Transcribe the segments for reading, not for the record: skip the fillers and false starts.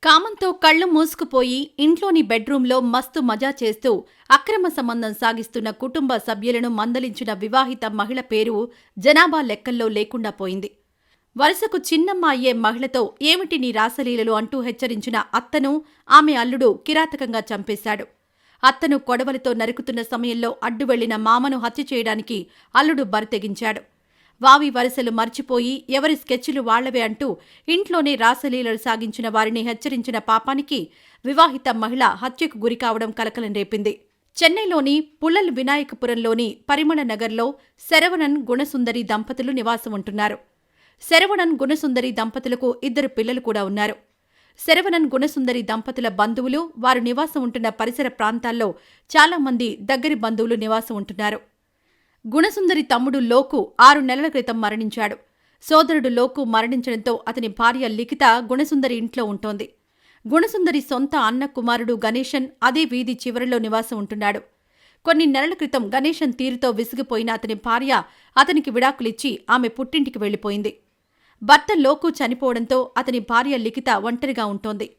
కామంతో కళ్లు మూసుకుపోయి ఇంట్లోని బెడ్రూంలో మస్తు మజా చేస్తూ అక్రమ సంబంధం సాగిస్తున్న కుటుంబ సభ్యులను మందలించిన వివాహిత మహిళ పేరు జనాభా లెక్కల్లో లేకుండా పోయింది. వరుసకు చిన్నమ్మ అయ్యే మహిళతో ఏమిటి నీ రాసలీలలు అంటూ హెచ్చరించిన అత్తను ఆమె అల్లుడు కిరాతకంగా చంపేశాడు. అత్తను కొడవలితో నరుకుతున్న సమయంలో అడ్డు వెళ్లిన మామను హత్య చేయడానికి అల్లుడు బరితెగించాడు. వావి వరసలు మర్చిపోయి ఎవరి స్కెచ్లు వాళ్లవే అంటూ ఇంట్లోనే రాసలీలలు సాగించిన వారిని హెచ్చరించిన పాపానికి వివాహిత మహిళ హత్యకు గురికావడం కలకలం రేపింది. చెన్నైలోని పుల్లల్ వినాయకపురంలోని పరిమళ నగర్లో శరవణన్ గుణసుందరి దంపతులు నివాసం ఉంటున్నారు. శరవణన్ గుణసుందరి దంపతులకు 2 పిల్లలు కూడా ఉన్నారు. శరవణన్ గుణసుందరి దంపతుల బంధువులు వారు నివాసం ఉంటున్న పరిసర ప్రాంతాల్లో చాలామంది దగ్గరి బంధువులు నివాసం ఉంటున్నారు. గుణసుందరి తమ్ముడు లోకు 6 నెలల క్రితం మరణించాడు. సోదరుడు లోకు మరణించడంతో అతని భార్య లిఖిత గుణసుందరి ఇంట్లో ఉంటోంది. గుణసుందరి సొంత అన్న కుమారుడు గణేశన్ అదే వీధి చివరిలో నివాసం ఉంటున్నాడు. కొన్ని నెలల క్రితం గణేశన్ తీరుతో విసిగిపోయిన అతని భార్య అతనికి విడాకులిచ్చి ఆమె పుట్టింటికి వెళ్లిపోయింది. భర్త లోకు చనిపోవడంతో అతని భార్య లిఖిత ఒంటరిగా ఉంటోంది.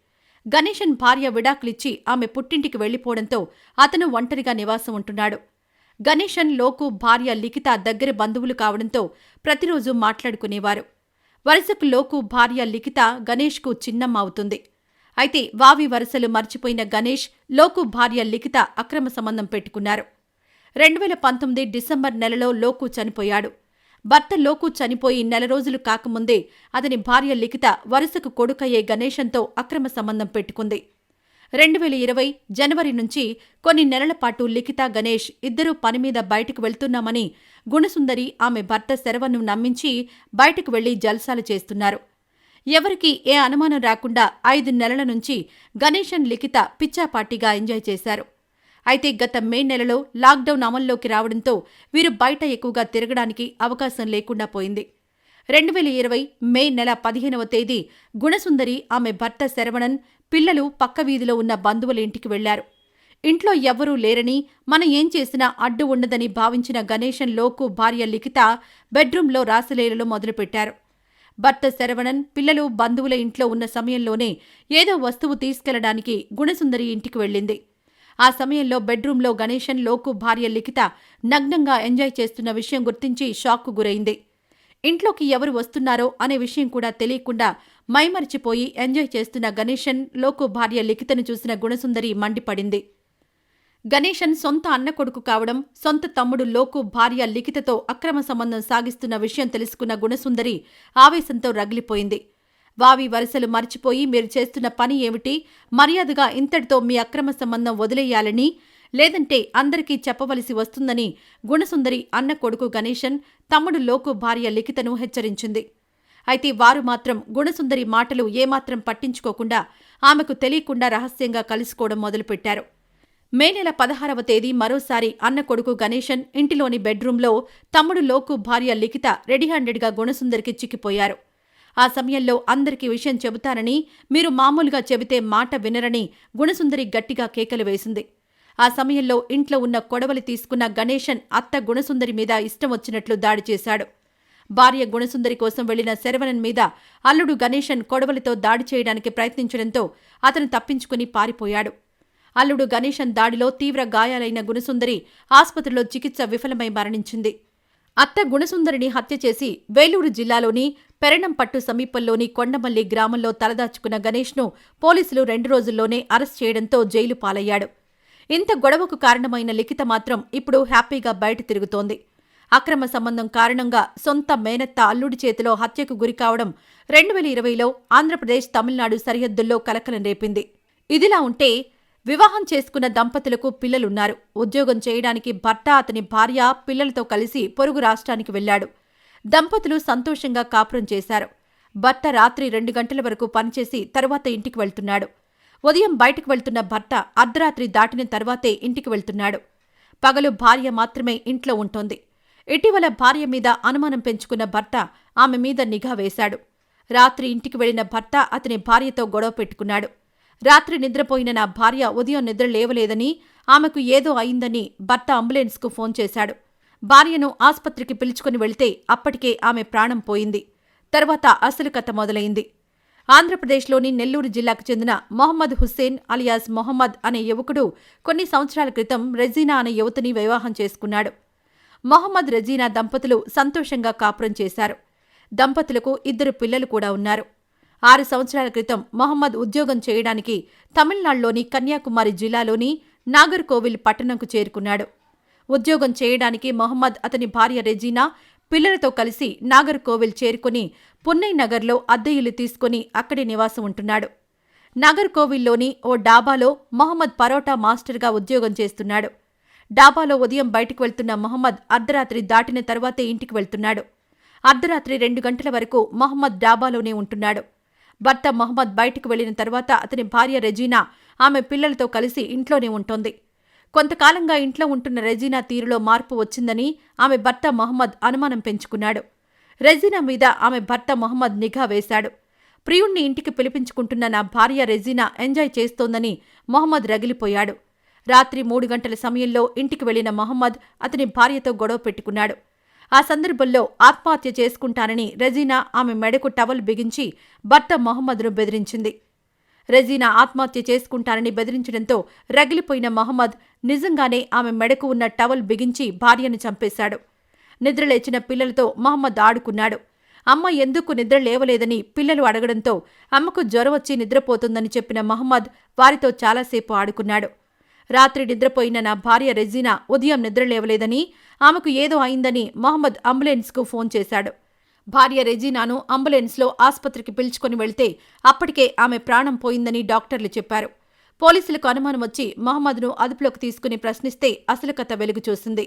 గణేశన్ భార్య విడాకులిచ్చి ఆమె పుట్టింటికి వెళ్లిపోవడంతో అతను ఒంటరిగా నివాసం ఉంటున్నాడు. గణేశన్ లోకు భార్య లిఖిత దగ్గర బంధువులు కావడంతో ప్రతిరోజు మాట్లాడుకునేవారు. వరుసకు లోకు భార్య లిఖిత గణేష్కు చిన్నమ్మ అవుతుంది. అయితే వావి వరసలు మర్చిపోయిన గణేష్ లోకు భార్య లిఖిత అక్రమ సంబంధం పెట్టుకున్నారు. 2019 డిసెంబర్ నెలలో లోకు చనిపోయాడు. భర్త లోకు చనిపోయి నెల రోజులు కాకముందే అతని భార్య లిఖిత వరుసకు కొడుకయ్యే గణేశన్తో అక్రమ సంబంధం పెట్టుకుంది. 2020 జనవరి నుంచి కొన్ని నెలల పాటు లిఖిత గణేష్ ఇద్దరూ పనిమీద బయటకు వెళ్తున్నామని గుణసుందరి ఆమె భర్త శరవణ్ను నమ్మించి బయటకు వెళ్లి జల్సాలు చేస్తున్నారు. ఎవరికీ ఏ అనుమానం రాకుండా 5 నెలల నుంచి గణేశన్ లిఖిత పిచ్చాపార్టీగా ఎంజాయ్ చేశారు. అయితే గత మే నెలలో లాక్డౌన్ అమల్లోకి రావడంతో వీరు బయట ఎక్కువగా తిరగడానికి అవకాశం లేకుండా పోయింది. 2020 మే నెల 15వ తేదీ గుణసుందరి ఆమె భర్త శరవణన్ పిల్లలు పక్క వీధిలో ఉన్న బంధువుల ఇంటికి వెళ్లారు. ఇంట్లో ఎవ్వరూ లేరని మనం ఏం చేసినా అడ్డు ఉండదని భావించిన గణేశన్ లోకు భార్య లిఖిత బెడ్రూంలో రాసలీలలు మొదలుపెట్టారు. భర్త శరవణన్ పిల్లలు బంధువుల ఇంట్లో ఉన్న సమయంలోనే ఏదో వస్తువు తీసుకెళ్లడానికి గుణసుందరి ఇంటికి వెళ్ళింది. ఆ సమయంలో బెడ్రూంలో గణేశన్ లోకు భార్య లిఖిత నగ్నంగా ఎంజాయ్ చేస్తున్న విషయం గుర్తించి షాక్కు గురైంది. ఇంట్లోకి ఎవరు వస్తున్నారో అనే విషయం కూడా తెలియకుండా మైమరిచిపోయి ఎంజాయ్ చేస్తున్న గణేశన్ లోకు భార్య లిఖితను చూసిన గుణసుందరి మండిపడింది. గణేశన్ సొంత అన్న కొడుకు కావడం, సొంత తమ్ముడు లోకు భార్య లిఖితతో అక్రమ సంబంధం సాగిస్తున్న విషయం తెలుసుకున్న గుణసుందరి ఆవేశంతో రగిలిపోయింది. వావి వరసలు మర్చిపోయి మీరు చేస్తున్న పని ఏమిటి? మర్యాదగా ఇంతటితో మీ అక్రమ సంబంధం వదిలేయాలని, లేదంటే అందరికీ చెప్పవలసి వస్తుందని గుణసుందరి అన్న కొడుకు గణేశన్, తమ్ముడు లోకు భార్య లిఖితను హెచ్చరించింది. అయితే వారు మాత్రం గుణసుందరి మాటలు ఏమాత్రం పట్టించుకోకుండా ఆమెకు తెలియకుండా రహస్యంగా కలుసుకోవడం మొదలుపెట్టారు. మే నెల 16వ తేదీ మరోసారి అన్న కొడుకు గణేశన్ ఇంటిలోని బెడ్రూంలో తమ్ముడు లోకు భార్య లిఖిత రెడీ హ్యాండెడ్గా గుణసుందరికి చిక్కిపోయారు. ఆ సమయంలో అందరికీ విషయం చెబుతానని, మీరు మామూలుగా చెబితే మాట వినరని గుణసుందరి గట్టిగా కేకలు వేసింది. ఆ సమయంలో ఇంట్లో ఉన్న కొడవలి తీసుకున్న గణేశన్ అత్త గుణసుందరి మీద ఇష్టం వచ్చినట్లు దాడి చేశాడు. భార్య గుణసుందరి కోసం వెళ్లిన శరవణన్ మీద అల్లుడు గణేశన్ కొడవలితో దాడి చేయడానికి ప్రయత్నించడంతో అతను తప్పించుకుని పారిపోయాడు. అల్లుడు గణేశన్ దాడిలో తీవ్ర గాయాలైన గుణసుందరి ఆస్పత్రిలో చికిత్స విఫలమై మరణించింది. అత్త గుణసుందరిని హత్య చేసి వేలూరు జిల్లాలోని పెరణంపట్టు సమీపంలోని కొండమల్లి గ్రామంలో తలదాచుకున్న గణేష్ను పోలీసులు 2 రోజుల్లోనే అరెస్ట్ చేయడంతో జైలు పాలయ్యాడు. ఇంత గొడవకు కారణమైన లిఖిత మాత్రం ఇప్పుడు హ్యాపీగా బయట తిరుగుతోంది. అక్రమ సంబంధం కారణంగా సొంత మేనత్త అల్లుడి చేతిలో హత్యకు గురికావడం 2020లో ఆంధ్రప్రదేశ్ తమిళనాడు సరిహద్దుల్లో కలకలం రేపింది. ఇదిలా ఉంటే వివాహం చేసుకున్న దంపతులకు పిల్లలున్నారు. ఉద్యోగం చేయడానికి భర్త అతని భార్య పిల్లలతో కలిసి పొరుగు రాష్ట్రానికి వెళ్లాడు. దంపతులు సంతోషంగా కాపురం చేశారు. భర్త రాత్రి 2 గంటల వరకు పనిచేసి తరువాత ఇంటికి వెళ్తున్నాడు. ఉదయం బయటకు వెళ్తున్న భర్త అర్ధరాత్రి దాటిన తర్వాతే ఇంటికి వెళ్తున్నాడు. పగలు భార్య మాత్రమే ఇంట్లో ఉంటోంది. ఇటీవల భార్య మీద అనుమానం పెంచుకున్న భర్త ఆమె మీద నిఘా వేశాడు. రాత్రి ఇంటికి వెళ్లిన భర్త అతని భార్యతో గొడవ పెట్టుకున్నాడు. రాత్రి నిద్రపోయిన నా భార్య ఉదయం నిద్ర లేవలేదని, ఆమెకు ఏదో అయిందని భర్త అంబులెన్స్కు ఫోన్ చేశాడు. భార్యను ఆస్పత్రికి పిలుచుకుని వెళ్తే అప్పటికే ఆమె ప్రాణం పోయింది. తర్వాత అసలు కథ మొదలైంది. ఆంధ్రప్రదేశ్లోని నెల్లూరు జిల్లాకు చెందిన మొహమ్మద్ హుస్సేన్ అలియాస్ మొహమ్మద్ అనే యువకుడు కొన్ని సంవత్సరాల క్రితం రెజీనా అనే యువతిని వివాహం చేసుకున్నాడు. మొహమ్మద్ రెజీనా దంపతులు సంతోషంగా కాపురం చేశారు. దంపతులకు 2 పిల్లలు కూడా ఉన్నారు. 6 సంవత్సరాల క్రితం మొహమ్మద్ ఉద్యోగం చేయడానికి తమిళనాడులోని కన్యాకుమారి జిల్లాలోని నాగర్కోవిల్ పట్టణంకు చేరుకున్నాడు. ఉద్యోగం చేయడానికి మొహమ్మద్ అతని భార్య రెజీనా పిల్లలతో కలిసి నాగర్కోవిల్ చేరుకుని పున్నై నగర్లో అద్దె ఇల్లు తీసుకుని అక్కడే నివాసం ఉంటున్నాడు. నాగర్కోవిల్లోని ఓ డాబాలో మొహమ్మద్ పరోటా మాస్టర్గా ఉద్యోగం చేస్తున్నాడు. డాబాలో ఉదయం బయటకు వెళ్తున్న మొహమ్మద్ అర్ధరాత్రి దాటిన తర్వాతే ఇంటికి వెళ్తున్నాడు. అర్ధరాత్రి 2 గంటల వరకు మొహమ్మద్ డాబాలోనే ఉంటున్నాడు. భర్త మొహమ్మద్ బయటకు వెళ్లిన తర్వాత అతని భార్య రెజీనా ఆమె పిల్లలతో కలిసి ఇంట్లోనే ఉంటోంది. కొంతకాలంగా ఇంట్లో ఉంటున్న రెజీనా తీరులో మార్పు వచ్చిందని ఆమె భర్త మొహమ్మద్ అనుమానం పెంచుకున్నాడు. రెజీనా మీద ఆమె భర్త మొహమ్మద్ నిఘా వేశాడు. ప్రియుణ్ణి ఇంటికి పిలిపించుకుంటున్న నా భార్య రెజీనా ఎంజాయ్ చేస్తోందని మొహమ్మద్ రగిలిపోయాడు. రాత్రి 3 గంటల సమయంలో ఇంటికి వెళ్లిన మొహమ్మద్ అతని భార్యతో గొడవ పెట్టుకున్నాడు. ఆ సందర్భంలో ఆత్మహత్య చేసుకుంటానని రెజీనా ఆమె మెడకు టవల్ బిగించి భర్త మొహమ్మద్ను బెదిరించింది. రెజీనా ఆత్మహత్య చేసుకుంటానని బెదిరించడంతో రగిలిపోయిన మొహమ్మద్ నిజంగానే ఆమె మెడకు ఉన్న టవల్ బిగించి భార్యను చంపేశాడు. నిద్రలేచిన పిల్లలతో మొహమ్మద్ ఆడుకున్నాడు. అమ్మ ఎందుకు నిద్ర లేవలేదని పిల్లలు అడగడంతో అమ్మకు జ్వరం వచ్చి నిద్రపోతుందని చెప్పిన మొహమ్మద్ వారితో చాలాసేపు ఆడుకున్నాడు. రాత్రి నిద్రపోయిన నా భార్య రెజీనా ఉదయం నిద్రలేవలేదని, ఆమెకు ఏదో అయిందని మొహమ్మద్ అంబులెన్స్కు ఫోన్ చేశాడు. భార్య రెజీనాను అంబులెన్స్లో ఆస్పత్రికి పిలుచుకుని వెళ్తే అప్పటికే ఆమె ప్రాణం పోయిందని డాక్టర్లు చెప్పారు. పోలీసులకు అనుమానం వచ్చి మొహమ్మద్ను అదుపులోకి తీసుకుని ప్రశ్నిస్తే అసలు కథ వెలుగు చూసింది.